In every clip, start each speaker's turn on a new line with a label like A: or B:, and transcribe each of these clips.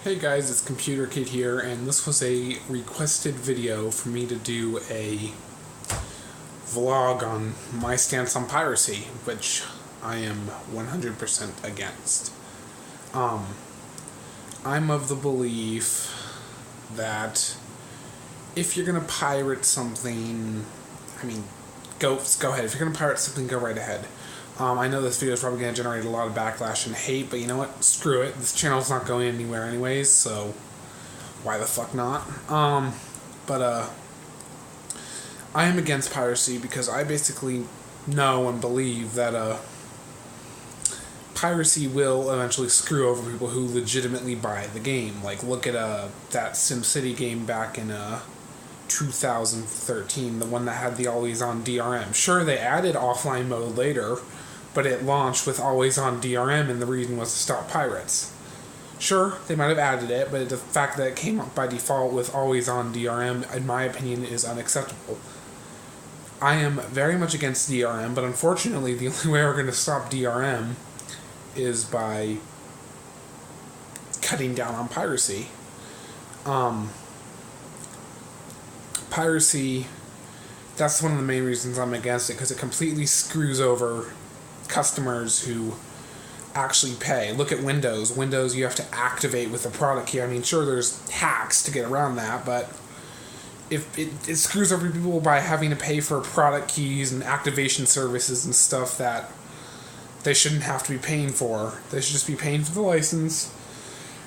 A: Hey guys, it's KomputerKid here, and this was a requested video for me to do a vlog on my stance on piracy, which I am 100% against. I'm of the belief that if you're gonna pirate something, go ahead. If you're gonna pirate something, go right ahead. I know this video is probably going to generate a lot of backlash and hate, but you know what? Screw it. This channel's not going anywhere anyways, so why the fuck not? I am against piracy because I basically know and believe that piracy will eventually screw over people who legitimately buy the game. Like, look at that SimCity game back in 2013, the one that had the always-on DRM. Sure, they added offline mode later, but it launched with always-on DRM, and the reason was to stop pirates. Sure, they might have added it, but the fact that it came up by default with always-on DRM, in my opinion, is unacceptable. I am very much against DRM, but unfortunately, the only way we're going to stop DRM is by cutting down on piracy. Piracy, that's one of the main reasons I'm against it, because it completely screws over customers who actually pay. Look at Windows. Windows, you have to activate with a product key. I mean, sure, there's hacks to get around that, but if it screws over people by having to pay for product keys and activation services and stuff that they shouldn't have to be paying for. They should just be paying for the license,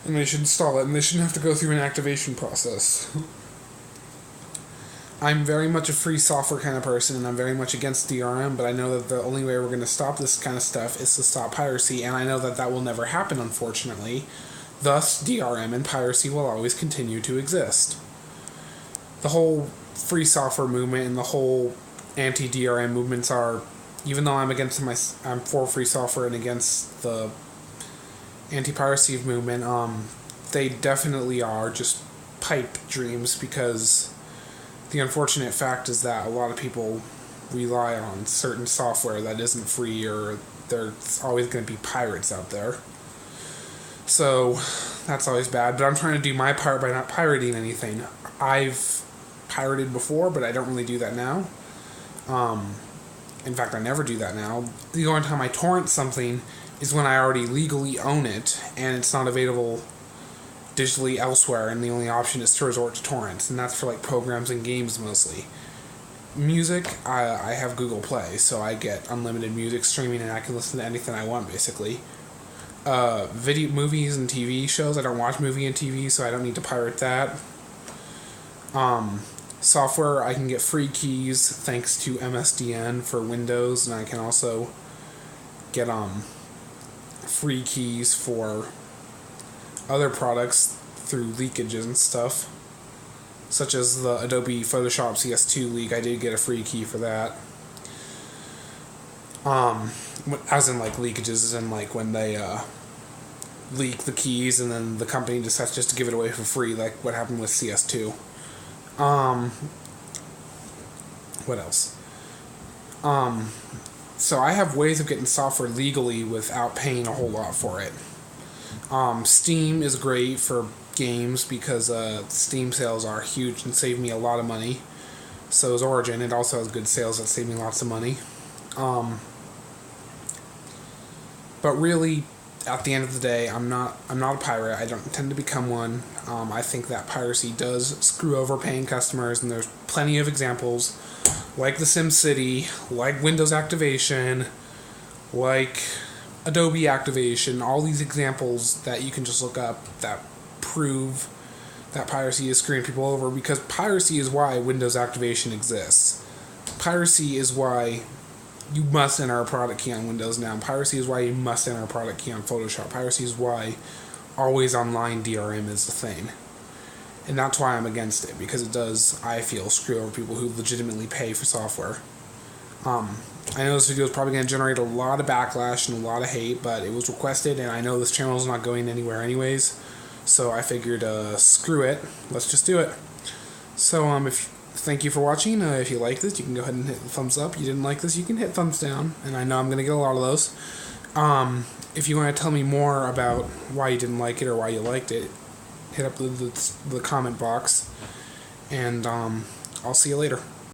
A: and they should install it, and they shouldn't have to go through an activation process. I'm very much a free software kind of person, and I'm very much against DRM, but I know that the only way we're going to stop this kind of stuff is to stop piracy, and I know that that will never happen, unfortunately. Thus, DRM and piracy will always continue to exist. The whole free software movement and the whole anti-DRM movements are, even though I'm for free software and against the anti-piracy movement, they definitely are just pipe dreams, because the unfortunate fact is that a lot of people rely on certain software that isn't free, or there's always going to be pirates out there. So that's always bad, but I'm trying to do my part by not pirating anything. I've pirated before, but I don't really do that now. In fact, I never do that now. The only time I torrent something is when I already legally own it, and it's not available digitally elsewhere, and the only option is to resort to torrents, and that's for like programs and games mostly. Music, I have Google Play, so I get unlimited music streaming, and I can listen to anything I want, basically. Video, movies, and TV shows, I don't watch movie and TV, so I don't need to pirate that. Software, I can get free keys thanks to MSDN for Windows, and I can also get free keys for other products through leakages and stuff, such as the Adobe Photoshop CS2 leak. I did get a free key for that. As in, like, leakages, as in, like, when they leak the keys and then the company decides just to give it away for free, like what happened with CS2. What else? So I have ways of getting software legally without paying a whole lot for it. Steam is great for games because Steam sales are huge and save me a lot of money. So is Origin. It also has good sales that save me lots of money. But really, at the end of the day, I'm not a pirate. I don't intend to become one. I think that piracy does screw over paying customers, and there's plenty of examples, like the SimCity, like Windows activation, like Adobe activation, all these examples that you can just look up that prove that piracy is screwing people over, because piracy is why Windows activation exists. Piracy is why you must enter a product key on Windows now. Piracy is why you must enter a product key on Photoshop. Piracy is why always online DRM is the thing. And that's why I'm against it, because it does, I feel, screw over people who legitimately pay for software. I know this video is probably going to generate a lot of backlash and a lot of hate, but it was requested, and I know this channel is not going anywhere anyways, so I figured, screw it, let's just do it. So, thank you for watching. If you like this, you can go ahead and hit the thumbs up. You didn't like this, you can hit thumbs down, and I know I'm going to get a lot of those. If you want to tell me more about why you didn't like it or why you liked it, hit up the comment box, and I'll see you later.